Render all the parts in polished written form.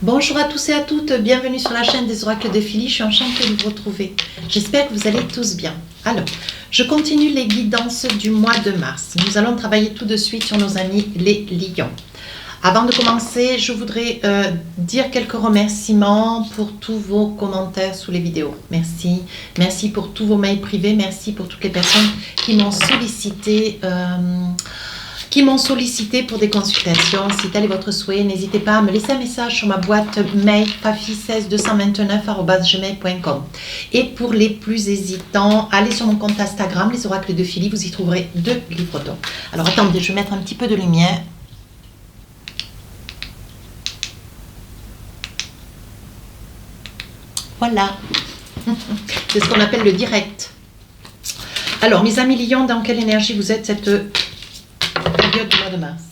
Bonjour à tous et à toutes, bienvenue sur la chaîne des oracles de Philly, je suis enchantée de vous retrouver. J'espère que vous allez tous bien. Alors, je continue les guidances du mois de mars. Nous allons travailler tout de suite sur nos amis les lions. Avant de commencer, je voudrais dire quelques remerciements pour tous vos commentaires sous les vidéos. Merci. Merci pour tous vos mails privés. Merci pour toutes les personnes qui m'ont sollicité pour des consultations. Si tel est votre souhait, n'hésitez pas à me laisser un message sur ma boîte mail fafi1629@gmail.com. Et pour les plus hésitants, allez sur mon compte Instagram, les oracles de Philly, vous y trouverez 2 livres d'or. Alors attendez, je vais mettre un petit peu de lumière. Voilà, c'est ce qu'on appelle le direct. Alors, mes amis lions, dans quelle énergie vous êtes cette période du mois de mars?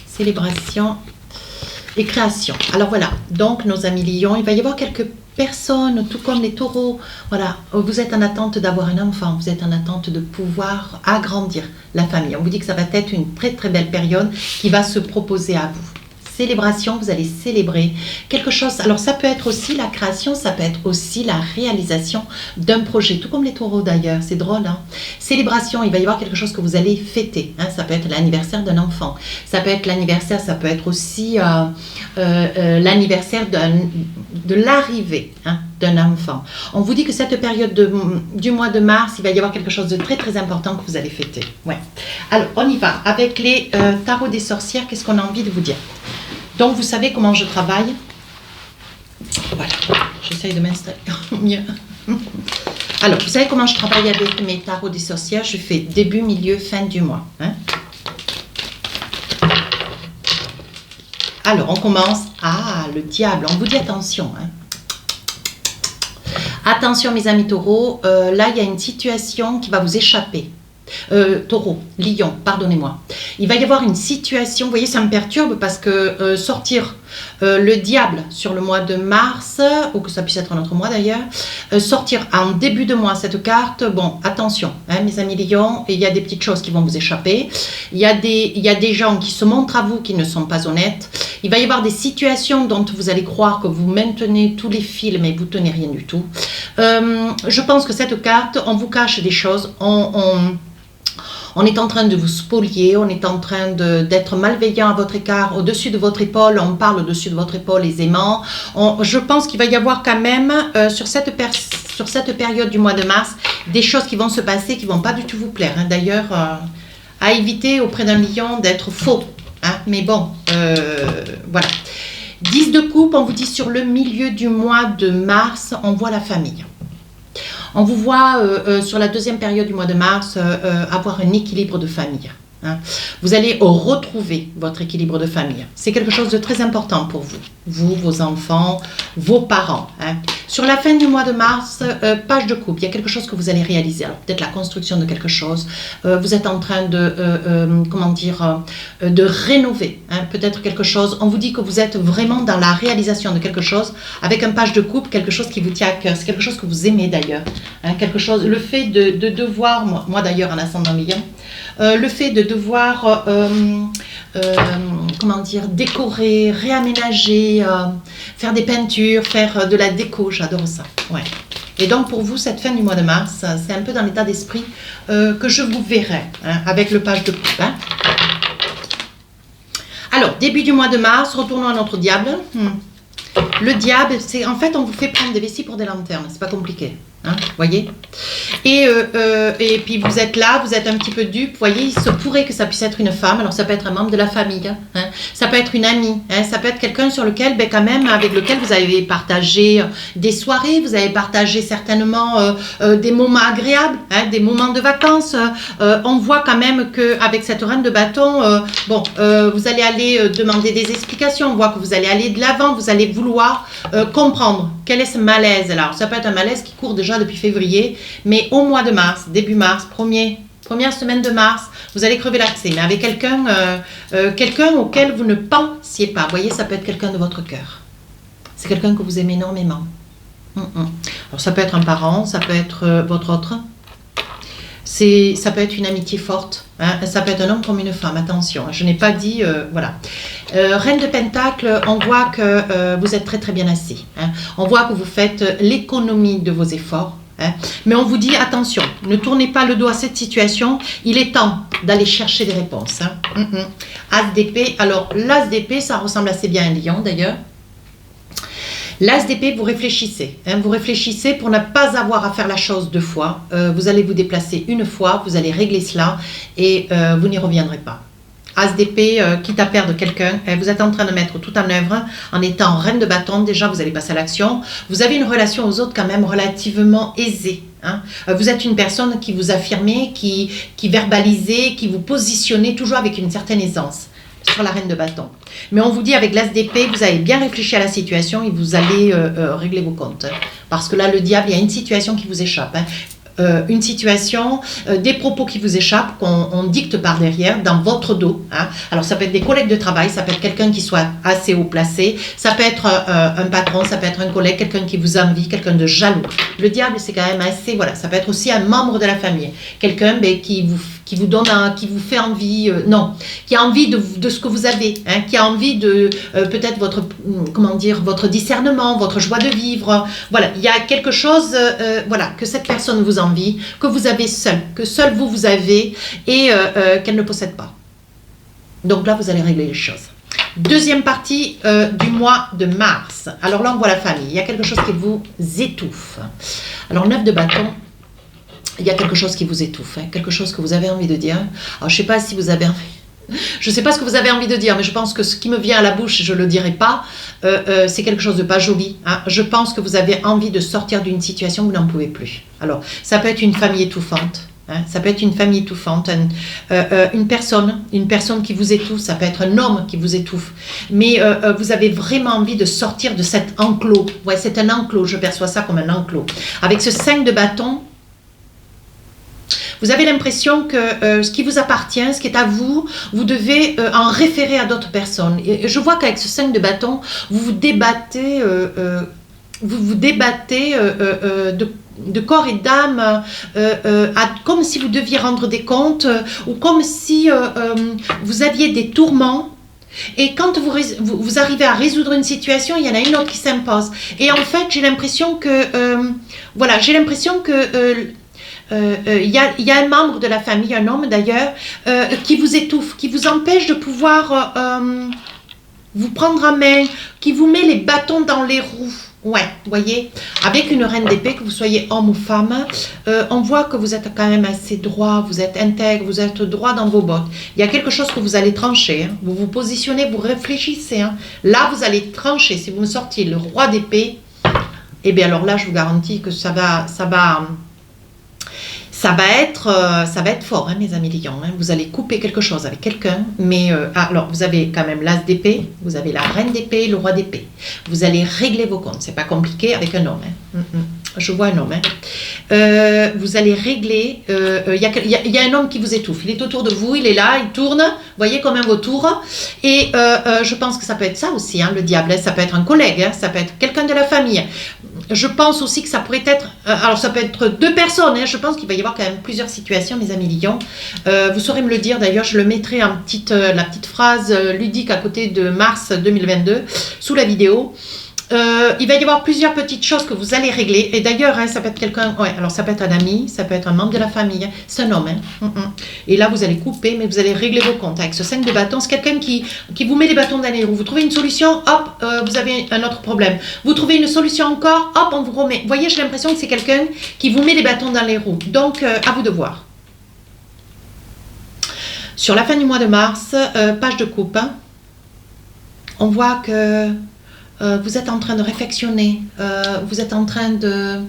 Célébration et création. Alors voilà, donc nos amis lions, il va y avoir quelques personnes, tout comme les taureaux, voilà, vous êtes en attente d'avoir un enfant, vous êtes en attente de pouvoir agrandir la famille. On vous dit que ça va être une très très belle période qui va se proposer à vous. Célébration, vous allez célébrer quelque chose. Alors ça peut être aussi la création, ça peut être aussi la réalisation d'un projet, tout comme les taureaux d'ailleurs, c'est drôle. Hein? Célébration, il va y avoir quelque chose que vous allez fêter. Hein? Ça peut être l'anniversaire d'un enfant, ça peut être l'anniversaire, ça peut être aussi l'anniversaire de l'arrivée d'un enfant. On vous dit que cette période du mois de mars, il va y avoir quelque chose de très très important que vous allez fêter. Ouais. Alors on y va avec les tarots des sorcières. Qu'est-ce qu'on a envie de vous dire? Donc, vous savez comment je travaille. Voilà, j'essaye de m'installer mieux. Alors, vous savez comment je travaille avec mes tarots des sorcières? Je fais début, milieu, fin du mois. Hein? Alors, on commence. Ah, le diable. On vous dit attention. Hein? Attention, mes amis taureaux. Là, il y a une situation qui va vous échapper. Taureau, lion, pardonnez-moi. Il va y avoir une situation, vous voyez, ça me perturbe parce que sortir le diable sur le mois de mars, ou que ça puisse être un autre mois d'ailleurs, sortir en début de mois cette carte, bon, attention, hein, mes amis lions, il y a des petites choses qui vont vous échapper, il y a des gens qui se montrent à vous qui ne sont pas honnêtes, il va y avoir des situations dont vous allez croire que vous maintenez tous les fils, mais vous ne tenez rien du tout. Je pense que cette carte, on vous cache des choses, on est en train de vous spolier, on est en train d'être malveillant à votre écart, au-dessus de votre épaule, on parle au-dessus de votre épaule aisément. Je pense qu'il va y avoir quand même, sur cette période du mois de mars, des choses qui vont se passer qui ne vont pas du tout vous plaire. Hein. D'ailleurs, à éviter auprès d'un lion d'être faux. Hein. Mais bon, voilà. 10 de coupe, on vous dit sur le milieu du mois de mars, on voit la famille. On vous voit sur la deuxième période du mois de mars avoir un équilibre de famille. Hein. Vous allez retrouver votre équilibre de famille. C'est quelque chose de très important pour vous. Vous, vos enfants, vos parents. Hein. Sur la fin du mois de mars, page de coupe, il y a quelque chose que vous allez réaliser. Alors peut-être la construction de quelque chose. Vous êtes en train de, de rénover hein, peut-être quelque chose. On vous dit que vous êtes vraiment dans la réalisation de quelque chose avec un page de coupe, quelque chose qui vous tient à cœur. C'est quelque chose que vous aimez d'ailleurs. Hein, quelque chose, le fait de devoir, moi d'ailleurs en ascendant lion, le fait de devoir décorer, réaménager, faire des peintures, faire de la déco, j'adore ça. Ouais. Et donc pour vous, cette fin du mois de mars, c'est un peu dans l'état d'esprit que je vous verrai hein, avec le page de coupe. Hein. Alors, début du mois de mars, retournons à notre diable. Le diable, c'est en fait, on vous fait prendre des vessies pour des lanternes, c'est pas compliqué. Hein, voyez et puis vous êtes là, vous êtes un petit peu dupe, vous voyez, il se pourrait que ça puisse être une femme, alors ça peut être un membre de la famille, hein, ça peut être une amie, hein, ça peut être quelqu'un sur lequel, ben, quand même, avec lequel vous avez partagé des soirées, vous avez partagé certainement des moments agréables, hein, des moments de vacances, on voit quand même qu'avec cette reine de bâton, vous allez aller demander des explications, on voit que vous allez aller de l'avant, vous allez vouloir comprendre quel est ce malaise là. Alors, ça peut être un malaise qui court déjà depuis février, mais au mois de mars, début mars, première semaine de mars, vous allez crever l'accès, mais avec quelqu'un auquel vous ne pensiez pas. Vous voyez, ça peut être quelqu'un de votre cœur. C'est quelqu'un que vous aimez énormément. Alors ça peut être un parent, ça peut être votre autre. Ça peut être une amitié forte, hein. Ça peut être un homme comme une femme, attention, je n'ai pas dit, voilà. Reine de Pentacle, on voit que vous êtes très très bien assis. Hein. On voit que vous faites l'économie de vos efforts. Hein. Mais on vous dit, attention, ne tournez pas le dos à cette situation. Il est temps d'aller chercher des réponses. Hein. As d'épée. Alors, l'as d'épée, ça ressemble assez bien à un lion d'ailleurs. L'as d'épée, vous réfléchissez. Hein, vous réfléchissez pour ne pas avoir à faire la chose deux fois. Vous allez vous déplacer une fois, vous allez régler cela et vous n'y reviendrez pas. As d'épée, quitte à perdre quelqu'un, vous êtes en train de mettre tout en œuvre en étant reine de bâton. Déjà, vous allez passer à l'action. Vous avez une relation aux autres quand même relativement aisée. Hein. Vous êtes une personne qui vous affirmez, qui verbalisez, qui vous positionnez toujours avec une certaine aisance sur la reine de bâton. Mais on vous dit avec l'as d'épée, vous avez bien réfléchi à la situation et vous allez régler vos comptes. Hein. Parce que là, le diable, il y a une situation qui vous échappe. Hein. Une situation, des propos qui vous échappent, qu'on dicte par derrière, dans votre dos. Hein. Alors, ça peut être des collègues de travail, ça peut être quelqu'un qui soit assez haut placé, ça peut être un patron, ça peut être un collègue, quelqu'un qui vous envie, quelqu'un de jaloux. Le diable, c'est quand même assez, voilà, ça peut être aussi un membre de la famille, quelqu'un qui vous donne, qui vous fait envie, non, qui a envie de ce que vous avez, hein, qui a envie de peut-être votre, comment dire, votre discernement, votre joie de vivre. Voilà, il y a quelque chose, voilà, que cette personne vous envie, que vous avez seul, que seul vous avez et qu'elle ne possède pas. Donc là, vous allez régler les choses. Deuxième partie du mois de mars. Alors là, on voit la famille. Il y a quelque chose qui vous étouffe. Alors, 9 de bâton. Il y a quelque chose qui vous étouffe, hein, quelque chose que vous avez envie de dire. Alors, je ne sais pas si vous avez envie... Je ne sais pas ce que vous avez envie de dire, mais je pense que ce qui me vient à la bouche, je ne le dirai pas, c'est quelque chose de pas joli. Hein. Je pense que vous avez envie de sortir d'une situation où vous n'en pouvez plus. Alors, ça peut être une famille étouffante. Hein, ça peut être une famille étouffante, une personne qui vous étouffe, ça peut être un homme qui vous étouffe. Mais vous avez vraiment envie de sortir de cet enclos. Ouais, c'est un enclos, je perçois ça comme un enclos. Avec ce 5 de bâton, vous avez l'impression que ce qui vous appartient, ce qui est à vous, vous devez en référer à d'autres personnes. Et je vois qu'avec ce 5 de bâton, vous vous débattez, de corps et d'âme, comme si vous deviez rendre des comptes, ou comme si vous aviez des tourments. Et quand vous arrivez à résoudre une situation, il y en a une autre qui s'impose. Et en fait, j'ai l'impression que, voilà, j'ai l'impression que... il y a un membre de la famille, un homme d'ailleurs, qui vous étouffe, qui vous empêche de pouvoir vous prendre en main, qui vous met les bâtons dans les roues. Ouais, vous voyez, avec une reine d'épée, que vous soyez homme ou femme, on voit que vous êtes quand même assez droit, vous êtes intègre, vous êtes droit dans vos bottes. Il y a quelque chose que vous allez trancher, hein. Vous vous positionnez, vous réfléchissez. Hein. Là, vous allez trancher. Si vous me sortiez le roi d'épée, eh bien alors là, je vous garantis que ça va être fort, hein, mes amis lions. Hein. Vous allez couper quelque chose avec quelqu'un, mais alors vous avez quand même l'as d'épée, vous avez la reine d'épée, le roi d'épée. Vous allez régler vos comptes, c'est pas compliqué avec un homme. Hein. Je vois un homme. Hein. Vous allez régler. Il y a un homme qui vous étouffe. Il est autour de vous, il est là, il tourne. Vous voyez comme un vautour. Et je pense que ça peut être ça aussi, hein, le diable. Hein. Ça peut être un collègue, hein, ça peut être quelqu'un de la famille. Je pense aussi que ça pourrait être, alors ça peut être deux personnes, hein, je pense qu'il va y avoir quand même plusieurs situations, mes amis lions. Vous saurez me le dire, d'ailleurs, je le mettrai en la petite phrase ludique à côté de mars 2022, sous la vidéo. Il va y avoir plusieurs petites choses que vous allez régler. Et d'ailleurs, hein, ça peut être quelqu'un, ouais, alors ça peut être un ami, ça peut être un membre de la famille, hein, c'est un homme. Hein. Et là, vous allez couper, mais vous allez régler vos comptes. Avec ce 5 de bâton, c'est quelqu'un qui vous met les bâtons dans les roues. Vous trouvez une solution, hop, vous avez un autre problème. Vous trouvez une solution encore, hop, on vous remet. Vous voyez, j'ai l'impression que c'est quelqu'un qui vous met les bâtons dans les roues. Donc, à vous de voir. Sur la fin du mois de mars, page de coupe, hein, on voit que vous êtes en train de réflexionner, vous êtes en train de...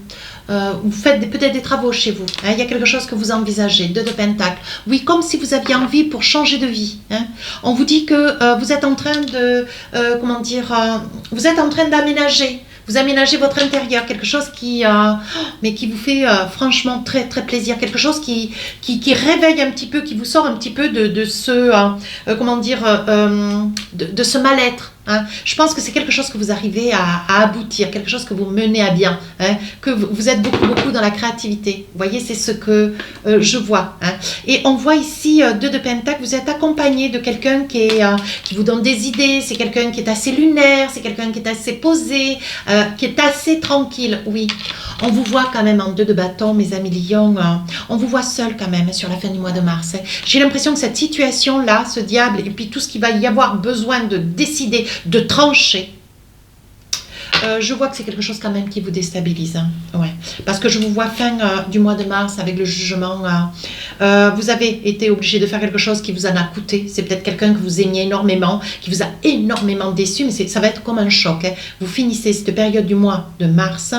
vous faites peut-être des travaux chez vous, hein, il y a quelque chose que vous envisagez, 2 de pentacle. Oui, comme si vous aviez envie pour changer de vie. Hein. On vous dit que vous êtes en train de... comment dire vous êtes en train d'aménager. Vous aménagez votre intérieur, quelque chose qui vous fait franchement très très plaisir, quelque chose qui réveille un petit peu, qui vous sort un petit peu de ce comment dire de ce mal-être. Hein. Je pense que c'est quelque chose que vous arrivez à aboutir, quelque chose que vous menez à bien, hein, que vous êtes beaucoup dans la créativité. Vous voyez, c'est ce que je vois. Hein. Et on voit ici 2 de Pentacle, vous êtes accompagné de quelqu'un qui vous donne des idées, c'est quelqu'un qui est assez lunaire, c'est quelqu'un qui est assez posé, qui est assez tranquille. Oui, on vous voit quand même en 2 de bâton, mes amis Lions, on vous voit seul quand même sur la fin du mois de mars. Hein. J'ai l'impression que cette situation-là, ce diable, et puis tout ce qu'il va y avoir besoin de décider, de trancher, je vois que c'est quelque chose quand même qui vous déstabilise. Hein. Ouais. Parce que je vous vois fin du mois de mars avec le jugement. Vous avez été obligé de faire quelque chose qui vous en a coûté. C'est peut-être quelqu'un que vous aimiez énormément, qui vous a énormément déçu, mais ça va être comme un choc. Hein. Vous finissez cette période du mois de mars,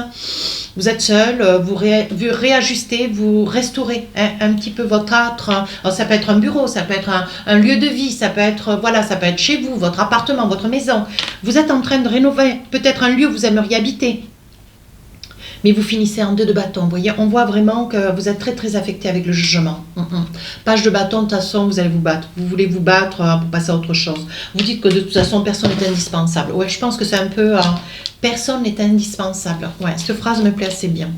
vous êtes seul, vous réajustez, vous restaurez un petit peu votre âtre. Alors, ça peut être un bureau, ça peut être un lieu de vie, ça peut être, voilà, ça peut être chez vous, votre appartement, votre maison. Vous êtes en train de rénover peut-être un lieu où vous aimeriez habiter. Mais vous finissez en 2 de bâton. Vous voyez, on voit vraiment que vous êtes très affecté avec le jugement. Page de bâton, de toute façon, vous allez vous battre. Vous voulez vous battre pour passer à autre chose. Vous dites que de toute façon, personne n'est indispensable. Ouais, je pense que c'est un peu... personne n'est indispensable. Ouais, cette phrase me plaît assez bien.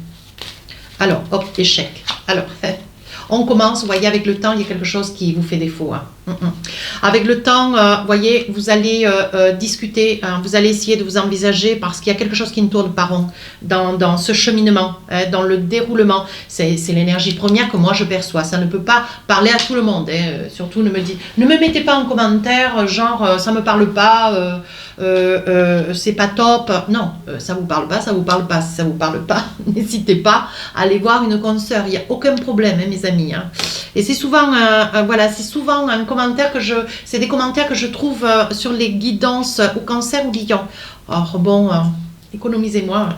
Alors, hop, échec. Alors... On commence, vous voyez, avec le temps, il y a quelque chose qui vous fait défaut. Hein. Avec le temps, vous voyez, vous allez discuter, hein, vous allez essayer de vous envisager parce qu'il y a quelque chose qui ne tourne pas rond dans ce cheminement, hein, dans le déroulement. C'est l'énergie première que moi je perçois. Ça ne peut pas parler à tout le monde. Hein. Surtout, ne me mettez pas en commentaire, genre, ça ne me parle pas, c'est pas top. Non, ça vous parle pas, ça vous parle pas. Si ça vous parle pas, n'hésitez pas à aller voir une consoeur. Il n'y a aucun problème, hein, mes amis. Hein. Et c'est souvent, voilà, c'est souvent un commentaire c'est des commentaires que je trouve sur les guidances au Cancer ou Lion. Or bon, économisez-moi.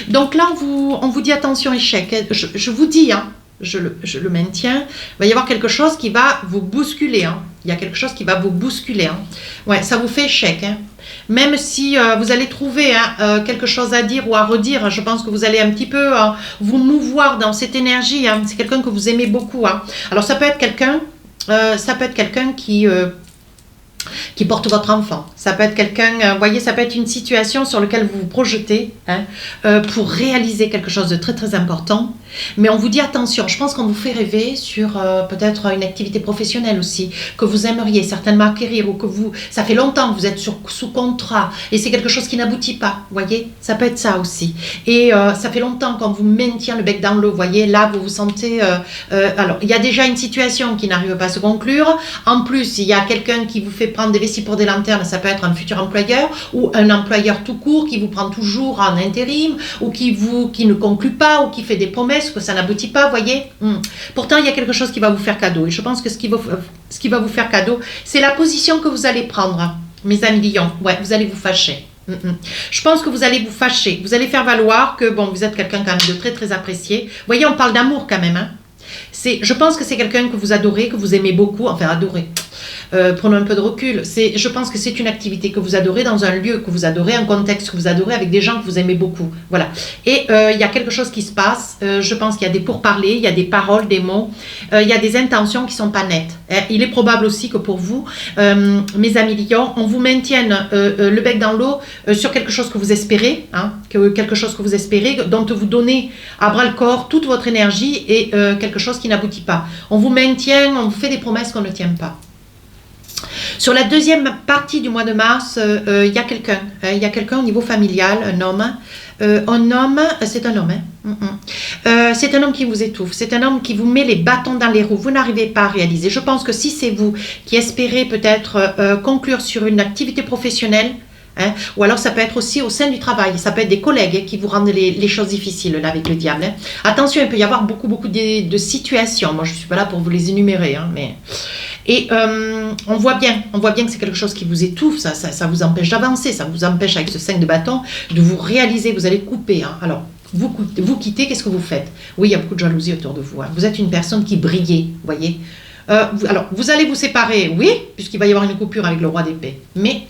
Donc là, on vous dit attention échec. Je vous dis, hein, je le maintiens. Il va y avoir quelque chose qui va vous bousculer. Hein. Il y a quelque chose qui va vous bousculer. Hein. Ouais, ça vous fait échec. Hein. Même si vous allez trouver quelque chose à dire ou à redire, je pense que vous allez un petit peu vous mouvoir dans cette énergie. Hein. C'est quelqu'un que vous aimez beaucoup. Hein. Alors ça peut être quelqu'un qui porte votre enfant. Ça peut être quelqu'un, vous voyez, ça peut être une situation sur laquelle vous vous projetez hein, pour réaliser quelque chose de très important. Mais on vous dit attention, je pense qu'on vous fait rêver sur peut-être une activité professionnelle aussi, que vous aimeriez certainement acquérir ou que ça fait longtemps que vous êtes sous contrat et c'est quelque chose qui n'aboutit pas, vous voyez, ça peut être ça aussi. Et ça fait longtemps qu'on vous maintient le bec dans l'eau, vous voyez, là vous vous sentez... alors, il y a déjà une situation qui n'arrive pas à se conclure, en plus il y a quelqu'un qui vous fait prendre des vessies pour des lanternes, ça peut être un futur employeur ou un employeur tout court qui vous prend toujours en intérim ou qui ne conclut pas ou qui fait des promesses que ça n'aboutit pas, vous voyez. Pourtant, il y a quelque chose qui va vous faire cadeau. Et je pense que ce qui va vous faire cadeau, c'est la position que vous allez prendre, mes amis Lions. Ouais, vous allez vous fâcher. Je pense que vous allez vous fâcher. Vous allez faire valoir que, bon, vous êtes quelqu'un quand même de très apprécié. Vous voyez, on parle d'amour quand même. Hein. Je pense que c'est quelqu'un que vous adorez, que vous aimez beaucoup. Enfin, adorez. Prenons un peu de recul. Je pense que c'est une activité que vous adorez dans un lieu que vous adorez, un contexte que vous adorez avec des gens que vous aimez beaucoup. Voilà. Et il y a quelque chose qui se passe. Je pense qu'il y a des pourparlers, il y a des paroles, des mots. Il y a des intentions qui sont pas nettes. Il est probable aussi que pour vous, mes amis Lions, on vous maintienne le bec dans l'eau sur quelque chose que vous espérez, hein, quelque chose que vous espérez, dont vous donnez à bras le corps toute votre énergie et quelque chose qui n'aboutit pas. On vous maintient, on vous fait des promesses qu'on ne tient pas. Sur la deuxième partie du mois de mars, il y a quelqu'un. Il y a quelqu'un au niveau familial, un homme. C'est un homme. Hein. C'est un homme qui vous étouffe. C'est un homme qui vous met les bâtons dans les roues. Vous n'arrivez pas à réaliser. Je pense que si c'est vous qui espérez peut-être conclure sur une activité professionnelle, hein, ou alors ça peut être aussi au sein du travail, ça peut être des collègues qui vous rendent les choses difficiles là avec le diable. Hein. Attention, il peut y avoir beaucoup de situations. Moi, je ne suis pas là pour vous les énumérer, hein, mais... Et on voit bien que c'est quelque chose qui vous étouffe, ça vous empêche d'avancer, ça vous empêche avec ce 5 de bâton de vous réaliser, vous allez couper. Hein. Alors, vous quittez, qu'est-ce que vous faites? Oui, il y a beaucoup de jalousie autour de vous. Hein. Vous êtes une personne qui brillait, vous voyez. Alors, vous allez vous séparer, oui, puisqu'il va y avoir une coupure avec le roi d'épée. Mais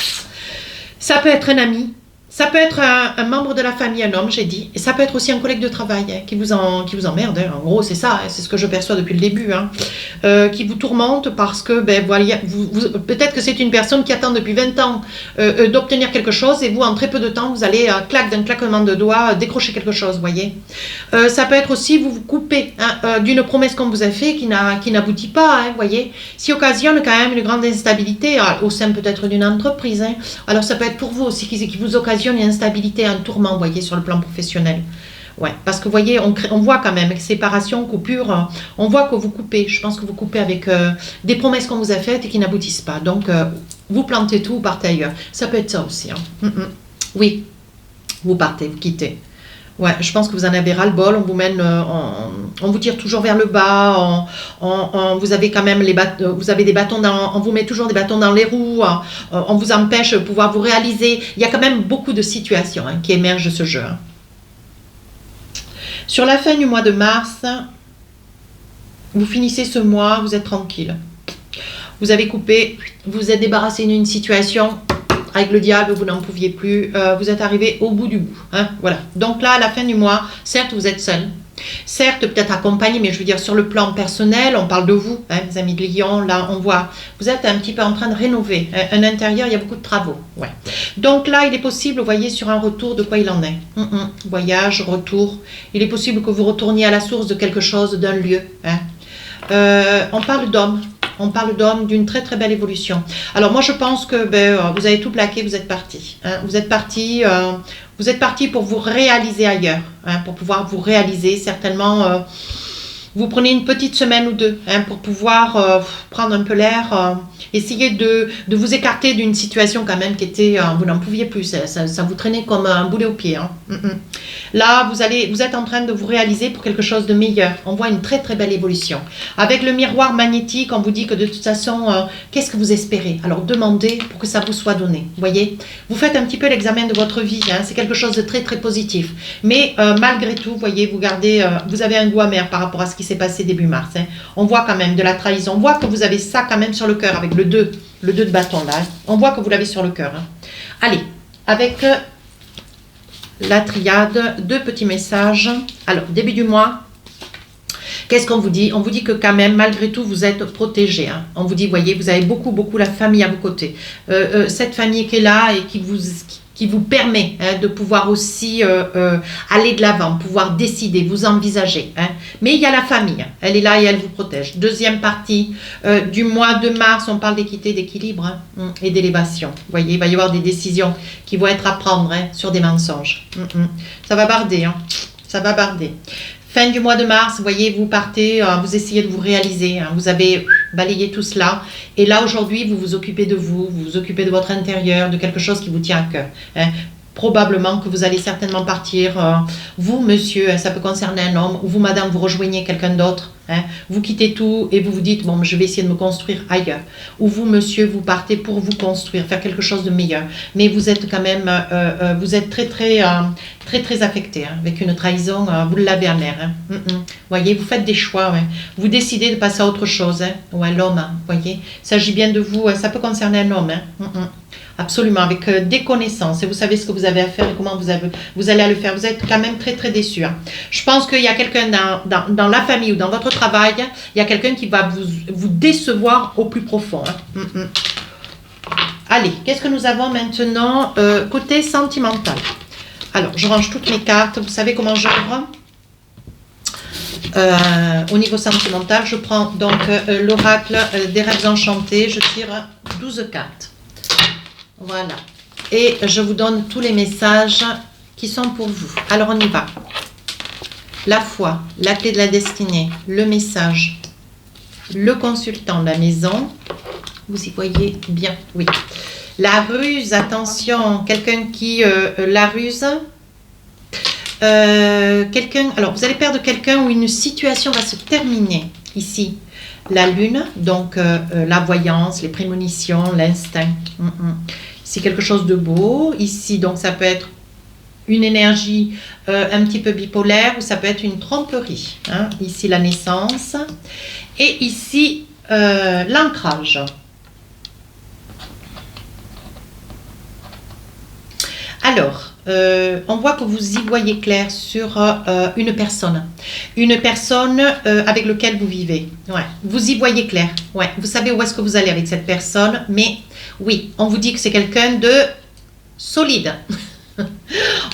ça peut être un ami, Ça peut être un membre de la famille, un homme, j'ai dit. Et ça peut être aussi un collègue de travail qui vous emmerde. Hein. En gros, c'est ça, c'est ce que je perçois depuis le début. Hein. Qui vous tourmente parce que, ben, voilà, peut-être que c'est une personne qui attend depuis 20 ans d'obtenir quelque chose et vous, en très peu de temps, vous allez, d'un claquement de doigts, décrocher quelque chose, vous voyez. Ça peut être aussi, vous vous coupez hein, d'une promesse qu'on vous a fait qui n'aboutit pas, hein, vous voyez. Ce qui occasionne quand même une grande instabilité au sein peut-être d'une entreprise. Hein. Alors, ça peut être pour vous aussi qui vous occasionne une instabilité, un tourment, vous voyez, sur le plan professionnel. Ouais, parce que vous voyez, on voit quand même, séparation, coupure, on voit que vous coupez. Je pense que vous coupez avec des promesses qu'on vous a faites et qui n'aboutissent pas. Donc, vous plantez tout, vous partez ailleurs. Ça peut être ça aussi. Hein. Oui, vous partez, vous quittez. Ouais, je pense que vous en avez ras-le-bol, on vous mène, on vous tire toujours vers le bas, vous avez quand même vous avez des bâtons on vous met toujours des bâtons dans les roues, on vous empêche de pouvoir vous réaliser. Il y a quand même beaucoup de situations hein, qui émergent de ce jeu. Hein. Sur la fin du mois de mars, vous finissez ce mois, vous êtes tranquille. Vous avez coupé, vous êtes débarrassé d'une situation. Avec le diable, vous n'en pouviez plus. Vous êtes arrivé au bout du bout. Hein, voilà. Donc là, à la fin du mois, certes, vous êtes seul. Certes, peut-être accompagné, mais je veux dire, sur le plan personnel, on parle de vous, hein, les amis de Lion. Là, on voit, vous êtes un petit peu en train de rénover. Un intérieur, il y a beaucoup de travaux. Ouais. Donc là, il est possible, vous voyez, sur un retour, de quoi il en est. Voyage, retour. Il est possible que vous retourniez à la source de quelque chose, d'un lieu. Hein. On parle d'hommes. On parle d'hommes, d'une très très belle évolution. Alors moi je pense que vous avez tout plaqué, vous êtes parti. Hein. Vous êtes parti pour vous réaliser ailleurs, hein, pour pouvoir vous réaliser certainement. Vous prenez une petite semaine ou deux hein, pour pouvoir prendre un peu l'air, essayer de vous écarter d'une situation quand même qui était, vous n'en pouviez plus, ça vous traînait comme un boulet au pied. Hein. Là, vous êtes en train de vous réaliser pour quelque chose de meilleur. On voit une très très belle évolution. Avec le miroir magnétique, on vous dit que de toute façon, qu'est-ce que vous espérez? Alors demandez pour que ça vous soit donné. Vous voyez, vous faites un petit peu l'examen de votre vie. Hein. C'est quelque chose de très très positif. Mais malgré tout, vous voyez, vous avez un goût amer par rapport à ce qui s'est passé début mars. Hein. On voit quand même de la trahison. On voit que vous avez ça quand même sur le cœur avec le 2 de bâton là. Hein. On voit que vous l'avez sur le cœur. Hein. Allez, avec la triade, 2 petits messages. Alors, début du mois, qu'est-ce qu'on vous dit? On vous dit que quand même, malgré tout, vous êtes protégé. Hein. On vous dit, voyez, vous avez beaucoup la famille à vos côtés. Cette famille qui est là et qui vous permet hein, de pouvoir aussi aller de l'avant, pouvoir décider, vous envisager. Hein. Mais il y a la famille, hein. Elle est là et elle vous protège. Deuxième partie du mois de mars, on parle d'équité, d'équilibre hein, et d'élévation. Vous voyez, il va y avoir des décisions qui vont être à prendre hein, sur des mensonges. Ça va barder, hein. Ça va barder. Fin du mois de mars, vous voyez, vous partez, vous essayez de vous réaliser, hein, vous avez balayé tout cela. Et là, aujourd'hui, vous vous occupez de vous occupez de votre intérieur, de quelque chose qui vous tient à cœur. Hein. Probablement que vous allez certainement partir, vous, monsieur, ça peut concerner un homme, ou vous, madame, vous rejoignez quelqu'un d'autre. Hein. Vous quittez tout et vous vous dites, bon, je vais essayer de me construire ailleurs. Ou vous, monsieur, vous partez pour vous construire, faire quelque chose de meilleur. Mais vous êtes quand même, vous êtes très affecté, hein, avec une trahison, vous l'avez amère. Hein. Voyez, vous faites des choix, ouais. Vous décidez de passer à autre chose. Hein. Ouais, l'homme, hein, voyez, il s'agit bien de vous, ça peut concerner un homme. Hein. Absolument, avec des connaissances et vous savez ce que vous avez à faire et comment vous allez le faire. Vous êtes quand même très déçu. Hein. Je pense qu'il y a quelqu'un dans la famille ou dans votre travail, il y a quelqu'un qui va vous décevoir au plus profond. Hein. Allez, qu'est-ce que nous avons maintenant côté sentimental? Alors, je range toutes mes cartes. Vous savez comment j'ouvre? Au niveau sentimental, je prends donc l'oracle des rêves enchantés. Je tire 12 cartes. Voilà. Et je vous donne tous les messages qui sont pour vous. Alors, on y va. La foi, la clé de la destinée, le message, le consultant, la maison. Vous y voyez bien, oui. La ruse, attention, quelqu'un qui... la ruse... alors, vous allez perdre quelqu'un où une situation va se terminer. Ici, la lune, donc la voyance, les prémonitions, l'instinct. C'est quelque chose de beau. Ici, donc, ça peut être une énergie un petit peu bipolaire ou ça peut être une tromperie. Hein. Ici, la naissance. Et ici, l'ancrage. Alors, on voit que vous y voyez clair sur une personne avec laquelle vous vivez. Ouais, vous y voyez clair. Ouais, vous savez où est-ce que vous allez avec cette personne, mais oui, on vous dit que c'est quelqu'un de solide.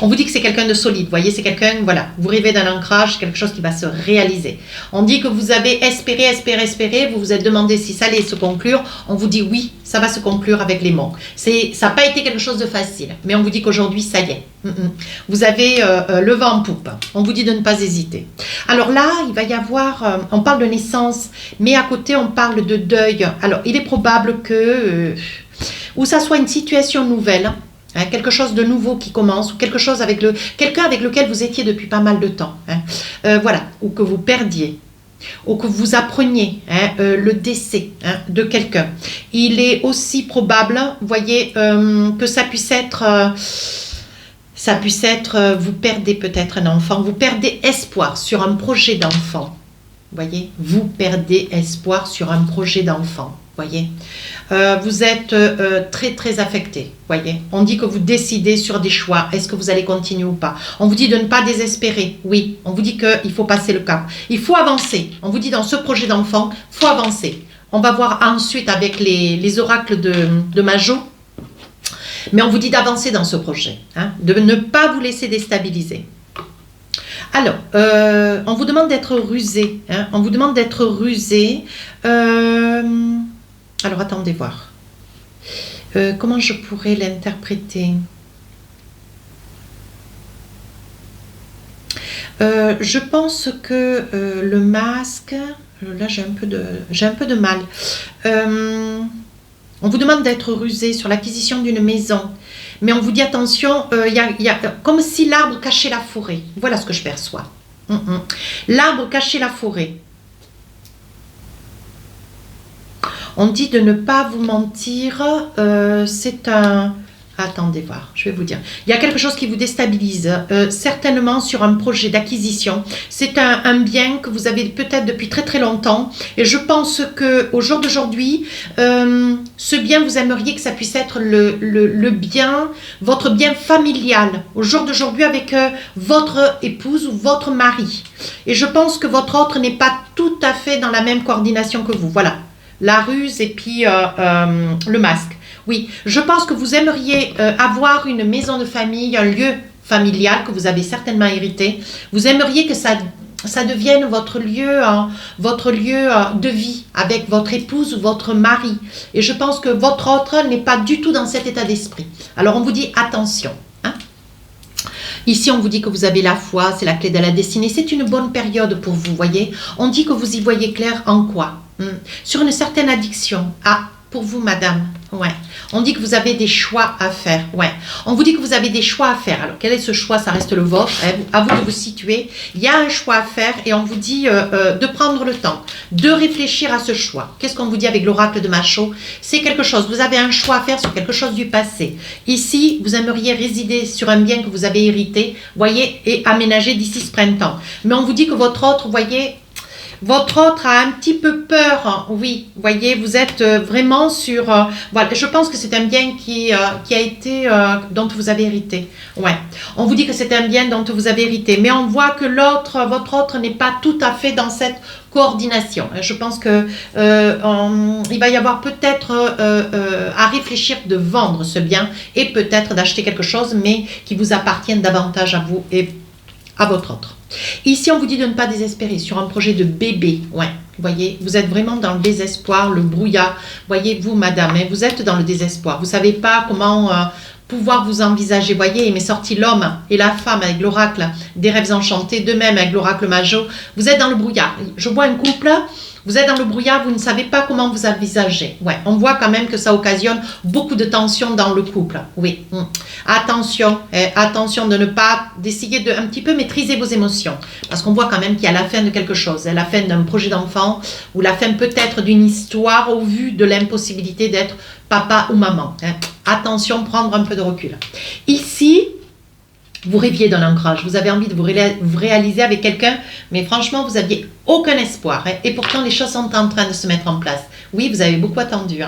On vous dit que c'est quelqu'un de solide, vous voyez, c'est quelqu'un, voilà, vous rêvez d'un ancrage, quelque chose qui va se réaliser. On dit que vous avez espéré, vous vous êtes demandé si ça allait se conclure, on vous dit oui, ça va se conclure avec les mots. Ça n'a pas été quelque chose de facile, mais on vous dit qu'aujourd'hui, ça y est. Vous avez le vent en poupe, on vous dit de ne pas hésiter. Alors là, il va y avoir, on parle de naissance, mais à côté, on parle de deuil. Alors, il est probable que, ou ça soit une situation nouvelle, hein, quelque chose de nouveau qui commence, ou quelque chose avec quelqu'un avec lequel vous étiez depuis pas mal de temps, hein, voilà, ou que vous perdiez, ou que vous appreniez le décès de quelqu'un. Il est aussi probable, vous voyez, que ça puisse être, vous perdez peut-être un enfant, vous perdez espoir sur un projet d'enfant, voyez, vous perdez espoir sur un projet d'enfant. Voyez, vous êtes très très affecté. Voyez, on dit que vous décidez sur des choix. Est-ce que vous allez continuer ou pas? On vous dit de ne pas désespérer. Oui, on vous dit qu'il faut passer le cap. Il faut avancer. On vous dit dans ce projet d'enfant, il faut avancer. On va voir ensuite avec les oracles de Majo. Mais on vous dit d'avancer dans ce projet, hein, de ne pas vous laisser déstabiliser. Alors, on vous demande d'être rusé. Hein, on vous demande d'être rusé. Alors, attendez voir. Comment je pourrais l'interpréter? Je pense que le masque... Là, j'ai un peu de mal. On vous demande d'être rusé sur l'acquisition d'une maison. Mais on vous dit attention, y a comme si l'arbre cachait la forêt. Voilà ce que je perçois. L'arbre cachait la forêt. On dit de ne pas vous mentir, c'est un... Attendez voir, je vais vous dire. Il y a quelque chose qui vous déstabilise, certainement sur un projet d'acquisition. C'est un bien que vous avez peut-être depuis très très longtemps. Et je pense qu'au jour d'aujourd'hui, ce bien, vous aimeriez que ça puisse être le bien, votre bien familial. Au jour d'aujourd'hui avec votre épouse ou votre mari. Et je pense que votre autre n'est pas tout à fait dans la même coordination que vous. Voilà. La ruse et puis le masque. Oui, je pense que vous aimeriez avoir une maison de famille, un lieu familial que vous avez certainement hérité. Vous aimeriez que ça devienne votre lieu de vie avec votre épouse ou votre mari. Et je pense que votre autre n'est pas du tout dans cet état d'esprit. Alors on vous dit attention. Hein? Ici, on vous dit que vous avez la foi, c'est la clé de la destinée. C'est une bonne période pour vous, voyez. On dit que vous y voyez clair en quoi? Sur une certaine addiction. Ah, pour vous, madame. Ouais. On dit que vous avez des choix à faire. Ouais. On vous dit que vous avez des choix à faire. Alors, quel est ce choix? Ça reste le vôtre. À vous de vous situer. Il y a un choix à faire et on vous dit de prendre le temps, de réfléchir à ce choix. Qu'est-ce qu'on vous dit avec l'oracle de Macho? C'est quelque chose. Vous avez un choix à faire sur quelque chose du passé. Ici, vous aimeriez résider sur un bien que vous avez hérité, voyez, et aménager d'ici ce printemps. Mais on vous dit que votre autre, voyez... Votre autre a un petit peu peur, oui, voyez, vous êtes vraiment sur... voilà, je pense que c'est un bien qui a été, dont vous avez hérité. Ouais, on vous dit que c'est un bien dont vous avez hérité, mais on voit que votre autre n'est pas tout à fait dans cette coordination. Je pense que il va y avoir peut-être à réfléchir de vendre ce bien et peut-être d'acheter quelque chose, mais qui vous appartienne davantage à vous et à votre autre. Ici, on vous dit de ne pas désespérer sur un projet de bébé. Ouais, vous voyez, vous êtes vraiment dans le désespoir, le brouillard. Voyez, vous, madame, hein, vous êtes dans le désespoir. Vous ne savez pas comment pouvoir vous envisager. Voyez, il m'est sorti l'homme et la femme avec l'oracle des rêves enchantés, de même avec l'oracle Majo. Vous êtes dans le brouillard. Je vois un couple... Vous êtes dans le brouillard, vous ne savez pas comment vous envisager. Ouais, on voit quand même que ça occasionne beaucoup de tension dans le couple. Oui, attention, attention de ne pas, d'essayer de un petit peu maîtriser vos émotions. Parce qu'on voit quand même qu'il y a la fin de quelque chose, la fin d'un projet d'enfant ou la fin peut-être d'une histoire au vu de l'impossibilité d'être papa ou maman. Attention, prendre un peu de recul. Ici... Vous rêviez d'un ancrage, vous avez envie de vous réaliser avec quelqu'un, mais franchement, vous n'aviez aucun espoir. Et pourtant, les choses sont en train de se mettre en place. Oui, vous avez beaucoup attendu.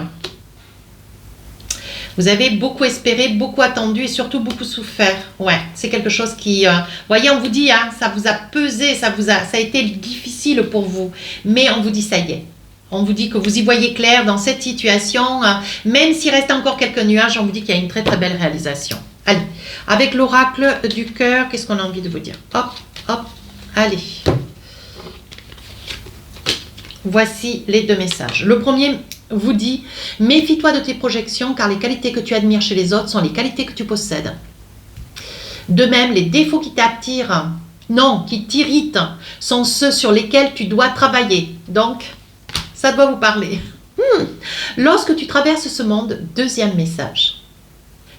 Vous avez beaucoup espéré, beaucoup attendu et surtout beaucoup souffert. Ouais, c'est quelque chose qui... voyez, on vous dit, hein, ça vous a pesé, ça a été difficile pour vous. Mais on vous dit, ça y est. On vous dit que vous y voyez clair dans cette situation. Même s'il reste encore quelques nuages, on vous dit qu'il y a une très très belle réalisation. Allez, avec l'oracle du cœur, qu'est-ce qu'on a envie de vous dire? Hop, hop, allez. Voici les deux messages. Le premier vous dit, méfie-toi de tes projections car les qualités que tu admires chez les autres sont les qualités que tu possèdes. De même, les défauts qui t'attirent, non, qui t'irritent, sont ceux sur lesquels tu dois travailler. Donc, ça doit vous parler. Lorsque tu traverses ce monde, deuxième message,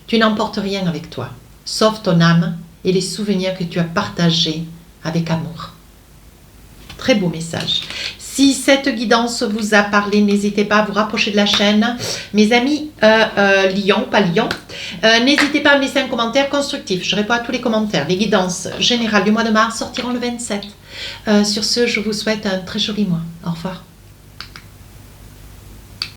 tu n'emportes rien avec toi, sauf ton âme et les souvenirs que tu as partagés avec amour. Très beau message. Si cette guidance vous a parlé, n'hésitez pas à vous rapprocher de la chaîne. Mes amis Lion, pas Lion, n'hésitez pas à me laisser un commentaire constructif. Je réponds à tous les commentaires. Les guidances générales du mois de mars sortiront le 27. Sur ce, je vous souhaite un très joli mois. Au revoir.